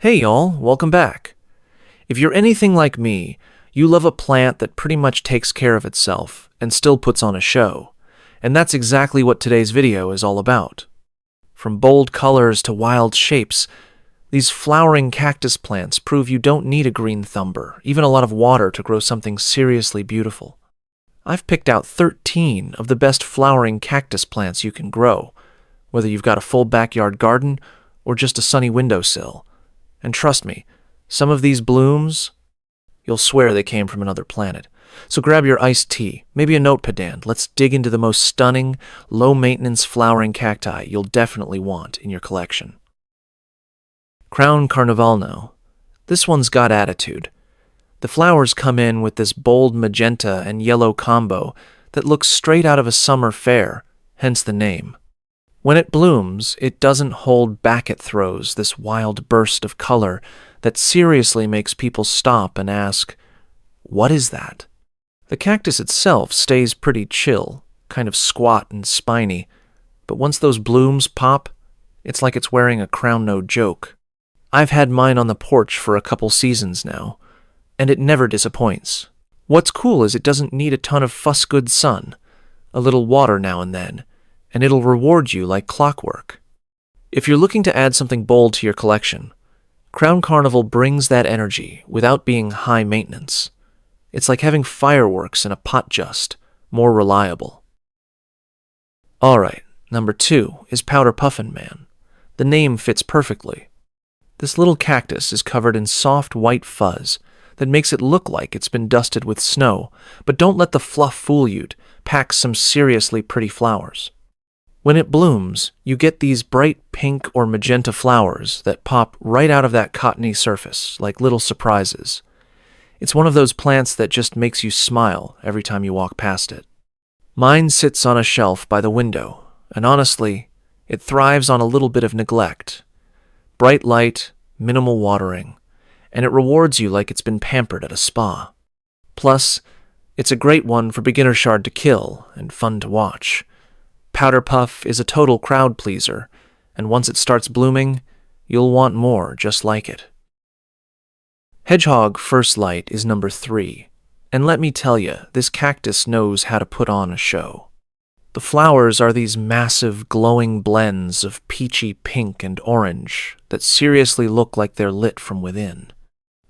Hey y'all, welcome back. If you're anything like me, you love a plant that pretty much takes care of itself and still puts on a show. And that's exactly what today's video is all about. From bold colors to wild shapes, these flowering cactus plants prove you don't need a green thumb or even a lot of water to grow something seriously beautiful. I've picked out 13 of the best flowering cactus plants you can grow, whether you've got a full backyard garden or just a sunny windowsill. And trust me, some of these blooms, you'll swear they came from another planet. So grab your iced tea, maybe a notepad, and let's dig into the most stunning, low-maintenance flowering cacti you'll definitely want in your collection. Crown Carnival now. This one's got attitude. The flowers come in with this bold magenta and yellow combo that looks straight out of a summer fair, hence the name. When it blooms, it doesn't hold back at throws this wild burst of color that seriously makes people stop and ask, what is that? The cactus itself stays pretty chill, kind of squat and spiny, but once those blooms pop, it's like it's wearing a crown no joke. I've had mine on the porch for a couple seasons now, and it never disappoints. What's cool is it doesn't need a ton of fuss-good sun, a little water now and then, and it'll reward you like clockwork. If you're looking to add something bold to your collection, Crown Carnival brings that energy without being high maintenance. It's like having fireworks in a pot just, more reliable. Alright, number 2 is Powder Puffin Man. The name fits perfectly. This little cactus is covered in soft white fuzz that makes it look like it's been dusted with snow, but don't let the fluff fool you. It packs some seriously pretty flowers. When it blooms, you get these bright pink or magenta flowers that pop right out of that cottony surface, like little surprises. It's one of those plants that just makes you smile every time you walk past it. Mine sits on a shelf by the window, and honestly, it thrives on a little bit of neglect. Bright light, minimal watering, and it rewards you like it's been pampered at a spa. Plus, it's a great one for beginner shard to kill and fun to watch. Powder Puff is a total crowd pleaser, and once it starts blooming, you'll want more just like it. Hedgehog First Light is number 3, and let me tell you, this cactus knows how to put on a show. The flowers are these massive glowing blends of peachy pink and orange that seriously look like they're lit from within.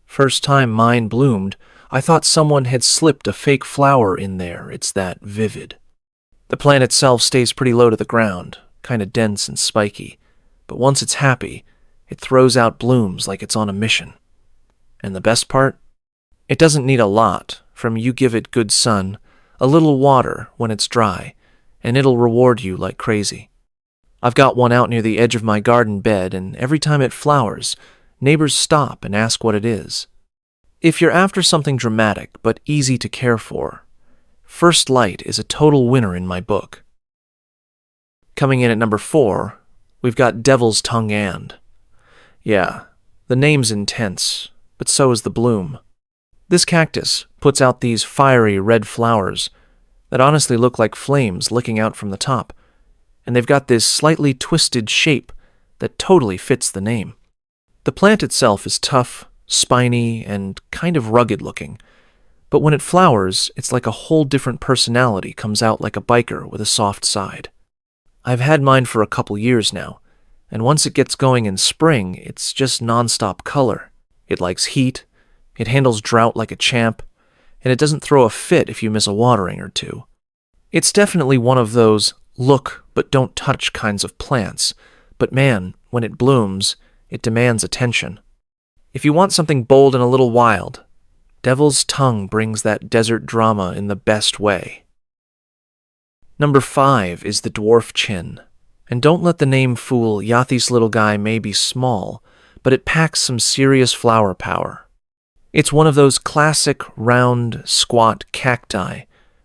First time mine bloomed, I thought someone had slipped a fake flower in there, it's that vivid. The plant itself stays pretty low to the ground, kind of dense and spiky, but once it's happy, it throws out blooms like it's on a mission. And the best part? It doesn't need a lot, from you give it good sun, a little water when it's dry, and it'll reward you like crazy. I've got one out near the edge of my garden bed, and every time it flowers, neighbors stop and ask what it is. If you're after something dramatic but easy to care for, First Light is a total winner in my book. Coming in at number 4, we've got Devil's Tongue and. Yeah, the name's intense, but so is the bloom. This cactus puts out these fiery red flowers that honestly look like flames licking out from the top, and they've got this slightly twisted shape that totally fits the name. The plant itself is tough, spiny, and kind of rugged looking, but when it flowers, it's like a whole different personality comes out like a biker with a soft side. I've had mine for a couple years now, and once it gets going in spring, it's just non-stop color. It likes heat, it handles drought like a champ, and it doesn't throw a fit if you miss a watering or two. It's definitely one of those look but don't touch kinds of plants, but man, when it blooms, it demands attention. If you want something bold and a little wild, Devil's Tongue brings that desert drama in the best way. Number 5 is the Dwarf Chin. And don't let the name fool ya, this little guy may be small, but it packs some serious flower power. It's one of those classic round, squat cacti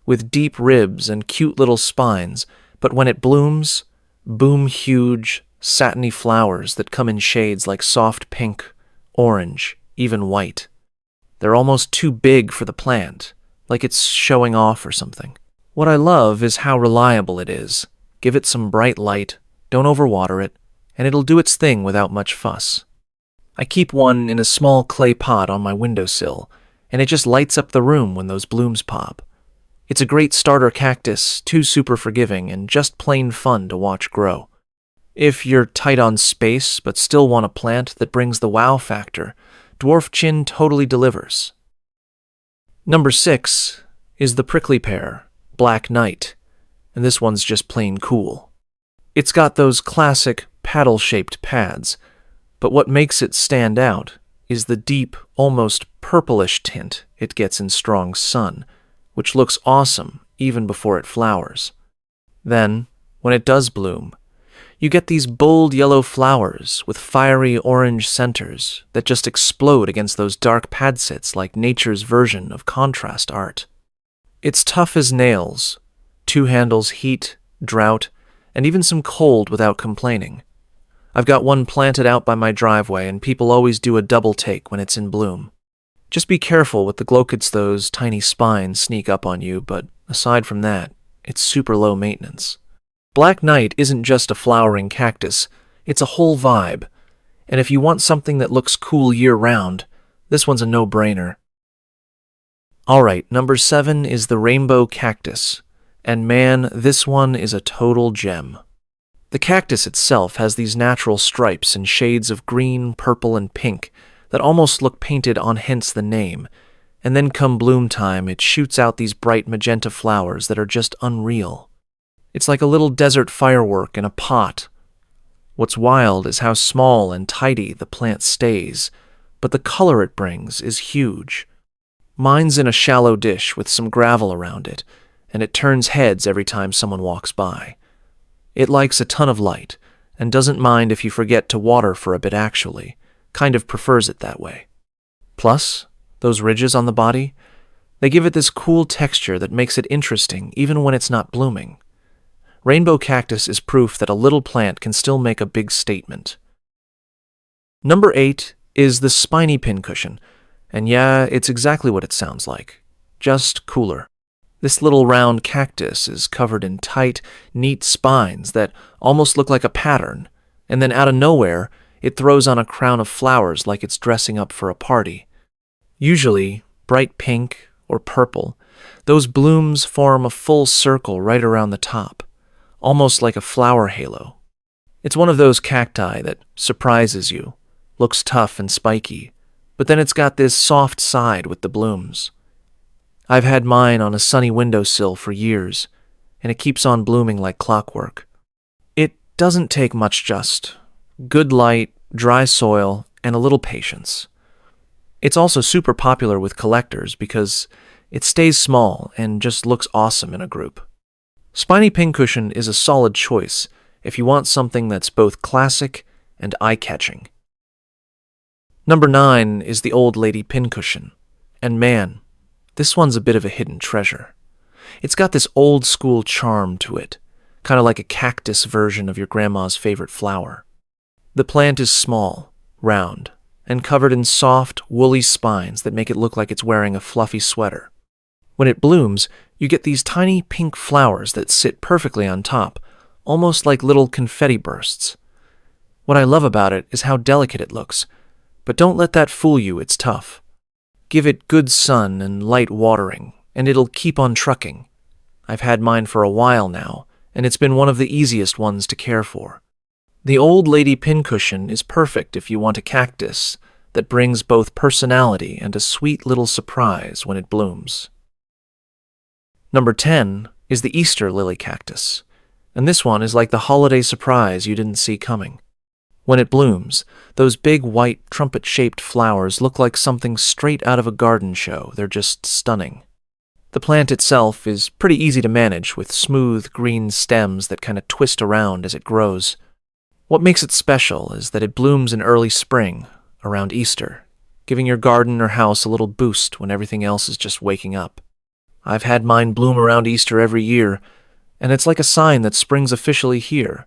with deep ribs and cute little spines, but when it blooms, boom huge, satiny flowers that come in shades like soft pink, orange, even white. They're almost too big for the plant, like it's showing off or something. What I love is how reliable it is. Give it some bright light, don't overwater it, and it'll do its thing without much fuss. I keep one in a small clay pot on my windowsill, and it just lights up the room when those blooms pop. It's a great starter cactus, too super forgiving, and just plain fun to watch grow. If you're tight on space but still want a plant that brings the wow factor, Dwarf Chin totally delivers. Number 6 is the prickly pear, Black Knight, and this one's just plain cool. It's got those classic paddle-shaped pads, but what makes it stand out is the deep, almost purplish tint it gets in strong sun, which looks awesome even before it flowers. Then, when it does bloom, you get these bold yellow flowers with fiery orange centers that just explode against those dark padsets like nature's version of contrast art. It's tough as nails, two handles heat, drought, and even some cold without complaining. I've got one planted out by my driveway, and people always do a double take when it's in bloom. Just be careful with the glochids; those tiny spines sneak up on you, but aside from that, it's super low maintenance. Black Knight isn't just a flowering cactus, it's a whole vibe, and if you want something that looks cool year-round, this one's a no-brainer. Alright, number 7 is the Rainbow Cactus, and man, this one is a total gem. The cactus itself has these natural stripes in shades of green, purple, and pink that almost look painted on, hence the name, and then come bloom time it shoots out these bright magenta flowers that are just unreal. It's like a little desert firework in a pot. What's wild is how small and tidy the plant stays, but the color it brings is huge. Mine's in a shallow dish with some gravel around it, and it turns heads every time someone walks by. It likes a ton of light, and doesn't mind if you forget to water for a bit actually, kind of prefers it that way. Plus, those ridges on the body, they give it this cool texture that makes it interesting even when it's not blooming. Rainbow cactus is proof that a little plant can still make a big statement. Number 8 is the Spiny Pincushion, and yeah, it's exactly what it sounds like, just cooler. This little round cactus is covered in tight, neat spines that almost look like a pattern, and then out of nowhere, it throws on a crown of flowers like it's dressing up for a party. Usually, bright pink or purple, those blooms form a full circle right around the top, almost like a flower halo. It's one of those cacti that surprises you, looks tough and spiky, but then it's got this soft side with the blooms. I've had mine on a sunny windowsill for years, and it keeps on blooming like clockwork. It doesn't take much, just good light, dry soil, and a little patience. It's also super popular with collectors because it stays small and just looks awesome in a group. Spiny Pincushion is a solid choice if you want something that's both classic and eye-catching. Number 9 is the old Lady Pincushion, and man, this one's a bit of a hidden treasure. It's got this old-school charm to it, kind of like a cactus version of your grandma's favorite flower. The plant is small, round, and covered in soft, woolly spines that make it look like it's wearing a fluffy sweater. When it blooms, you get these tiny pink flowers that sit perfectly on top, almost like little confetti bursts. What I love about it is how delicate it looks, but don't let that fool you, it's tough. Give it good sun and light watering, and it'll keep on trucking. I've had mine for a while now, and it's been one of the easiest ones to care for. The old Lady Pincushion is perfect if you want a cactus that brings both personality and a sweet little surprise when it blooms. Number 10 is the Easter Lily Cactus, and this one is like the holiday surprise you didn't see coming. When it blooms, those big white trumpet-shaped flowers look like something straight out of a garden show. They're just stunning. The plant itself is pretty easy to manage with smooth green stems that kind of twist around as it grows. What makes it special is that it blooms in early spring, around Easter, giving your garden or house a little boost when everything else is just waking up. I've had mine bloom around Easter every year, and it's like a sign that spring's officially here.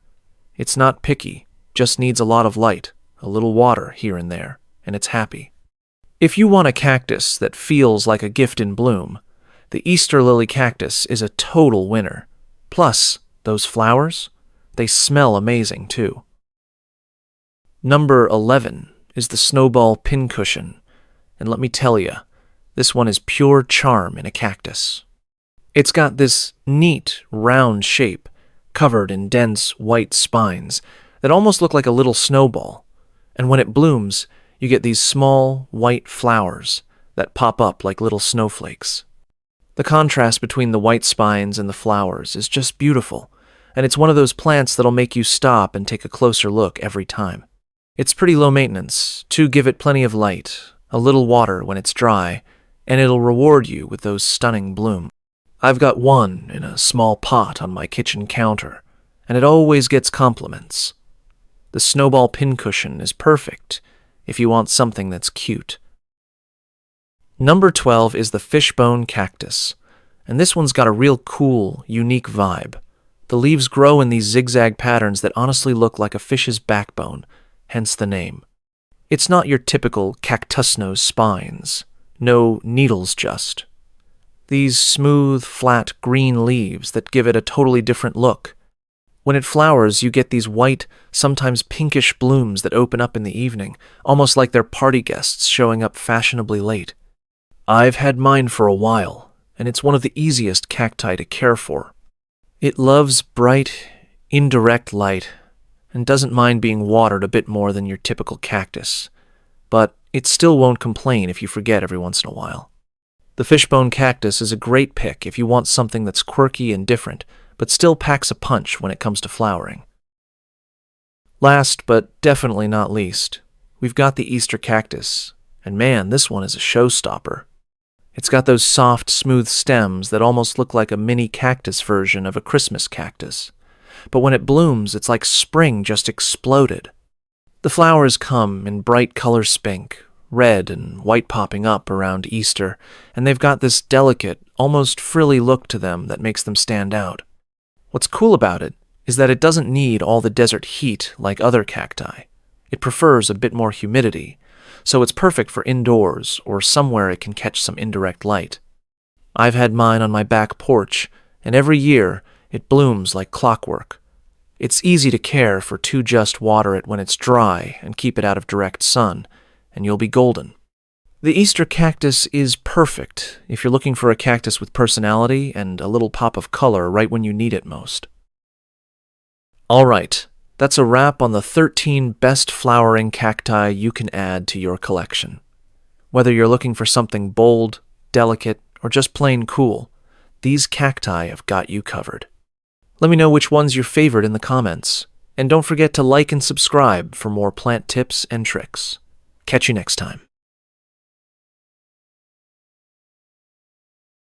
It's not picky. Just needs a lot of light, a little water here and there, and it's happy. If you want a cactus that feels like a gift in bloom, the Easter Lily Cactus is a total winner. Plus, those flowers, they smell amazing too. Number 11 is the Snowball Pincushion, and let me tell you, this one is pure charm in a cactus. It's got this neat, round shape, covered in dense, white spines that almost look like a little snowball, and when it blooms, you get these small, white flowers that pop up like little snowflakes. The contrast between the white spines and the flowers is just beautiful, and it's one of those plants that'll make you stop and take a closer look every time. It's pretty low maintenance, to give it plenty of light, a little water when it's dry, and it'll reward you with those stunning blooms. I've got one in a small pot on my kitchen counter, and it always gets compliments. The Snowball Pincushion is perfect if you want something that's cute. Number 12 is the Fishbone Cactus, and this one's got a real cool, unique vibe. The leaves grow in these zigzag patterns that honestly look like a fish's backbone, hence the name. It's not your typical cactusno spines. No needles just. These smooth, flat, green leaves that give it a totally different look. When it flowers, you get these white, sometimes pinkish blooms that open up in the evening, almost like they're party guests showing up fashionably late. I've had mine for a while, and it's one of the easiest cacti to care for. It loves bright, indirect light, and doesn't mind being watered a bit more than your typical cactus, but it still won't complain if you forget every once in a while. The Fishbone Cactus is a great pick if you want something that's quirky and different, but still packs a punch when it comes to flowering. Last, but definitely not least, we've got the Easter Cactus, and man, this one is a showstopper. It's got those soft, smooth stems that almost look like a mini cactus version of a Christmas cactus. But when it blooms, it's like spring just exploded. The flowers come in bright color spink, red and white popping up around Easter, and they've got this delicate, almost frilly look to them that makes them stand out. What's cool about it is that it doesn't need all the desert heat like other cacti. It prefers a bit more humidity, so it's perfect for indoors or somewhere it can catch some indirect light. I've had mine on my back porch, and every year it blooms like clockwork. It's easy to care for to just water it when it's dry and keep it out of direct sun, and you'll be golden. The Easter Cactus is perfect if you're looking for a cactus with personality and a little pop of color right when you need it most. Alright, that's a wrap on the 13 best flowering cacti you can add to your collection. Whether you're looking for something bold, delicate, or just plain cool, these cacti have got you covered. Let me know which one's your favorite in the comments, and don't forget to like and subscribe for more plant tips and tricks. Catch you next time.